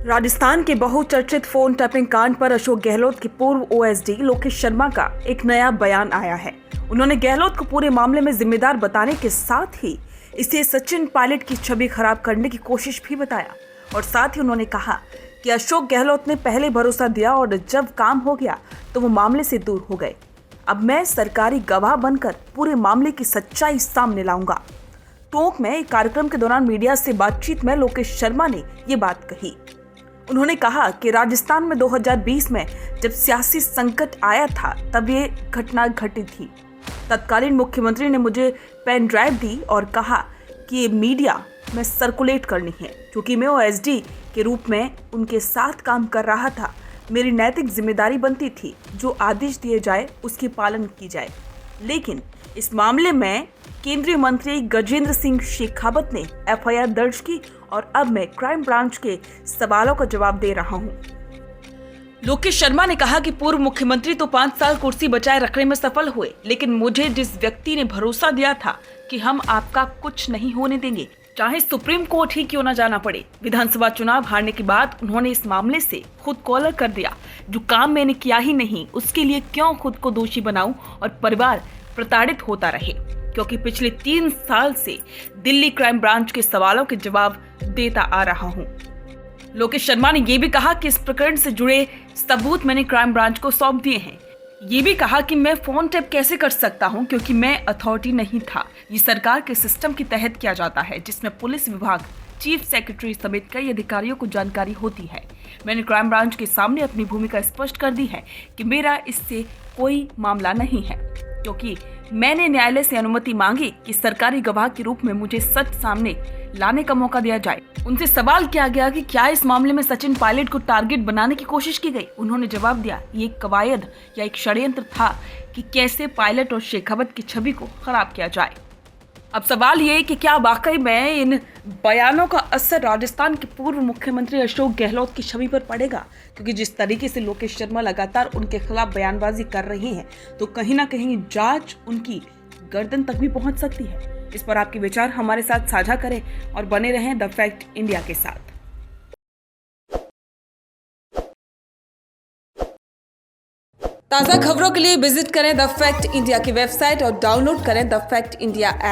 राजस्थान के बहुचर्चित phone tapping कांड पर अशोक गहलोत के पूर्व ओएसडी लोकेश शर्मा का एक नया बयान आया है। उन्होंने गहलोत को पूरे मामले में जिम्मेदार बताने के साथ ही इसे सचिन पायलट की छवि खराब करने की कोशिश भी बताया और साथ ही उन्होंने कहा कि अशोक गहलोत ने पहले भरोसा दिया और जब काम हो गया तो वो मामले से दूर हो गए। अब मैं सरकारी गवाह बनकर पूरे मामले की सच्चाई सामने लाऊंगा। टोंक में एक कार्यक्रम के दौरान मीडिया से बातचीत में लोकेश शर्मा ने ये बात कही। उन्होंने कहा कि राजस्थान में 2020 में जब सियासी संकट आया था तब ये घटना घटी थी। तत्कालीन मुख्यमंत्री ने मुझे पेन ड्राइव दी और कहा कि ये मीडिया में सर्कुलेट करनी है। क्योंकि मैं ओएसडी के रूप में उनके साथ काम कर रहा था, मेरी नैतिक जिम्मेदारी बनती थी जो आदेश दिए जाए उसकी पालन की जाए। लेकिन इस मामले में केंद्रीय मंत्री गजेंद्र सिंह शेखावत ने एफआईआर दर्ज की और अब मैं क्राइम ब्रांच के सवालों का जवाब दे रहा हूं। लोकेश शर्मा ने कहा कि पूर्व मुख्यमंत्री तो 5 साल कुर्सी बचाए रखने में सफल हुए, लेकिन मुझे जिस व्यक्ति ने भरोसा दिया था कि हम आपका कुछ नहीं होने देंगे, चाहे सुप्रीम कोर्ट ही क्यों न जाना पड़े। विधानसभा चुनाव हारने के बाद उन्होंने इस मामले से खुद को अलग कर दिया। जो काम मैंने किया ही नहीं उसके लिए क्यों खुद को दोषी बनाऊं और परिवार प्रताड़ित होता रहे। क्योंकि पिछले 3 साल से दिल्ली क्राइम ब्रांच के सवालों के जवाब देता आ रहा हूं। लोकेश शर्मा ने यह भी कहा कि इस प्रकरण से जुड़े सबूत मैंने क्राइम ब्रांच को सौंप दिए हैं। ये भी कहा कि मैं फोन टैप कैसे कर सकता हूं क्योंकि मैं अथॉरिटी नहीं था। ये सरकार के सिस्टम के तहत किया जाता है जिसमें पुलिस विभाग, चीफ सेक्रेटरी समेत कई अधिकारियों को जानकारी होती है। मैंने क्राइम ब्रांच के सामने अपनी भूमिका स्पष्ट कर दी है कि मेरा इससे कोई मामला नहीं है, क्योंकि मैंने न्यायालय से अनुमति मांगी कि सरकारी गवाह के रूप में मुझे सच सामने लाने का मौका दिया जाए। उनसे सवाल किया गया कि क्या इस मामले में सचिन पायलट को टारगेट बनाने की कोशिश की गई। उन्होंने जवाब दिया, ये एक कवायद या एक षड्यंत्र था कि कैसे पायलट और शेखावत की छवि को खराब किया जाए। अब सवाल ये है कि क्या वाकई में इन बयानों का असर राजस्थान के पूर्व मुख्यमंत्री अशोक गहलोत की छवि पर पड़ेगा। क्योंकि जिस तरीके से लोकेश शर्मा लगातार उनके खिलाफ बयानबाजी कर रहे हैं तो कहीं ना कहीं जांच उनकी गर्दन तक भी पहुंच सकती है। इस पर आपके विचार हमारे साथ साझा करें और बने रहें द फैक्ट इंडिया के साथ। ताज़ा खबरों के लिए विजिट करें द फैक्ट इंडिया की वेबसाइट और डाउनलोड करें द फैक्ट इंडिया ऐप।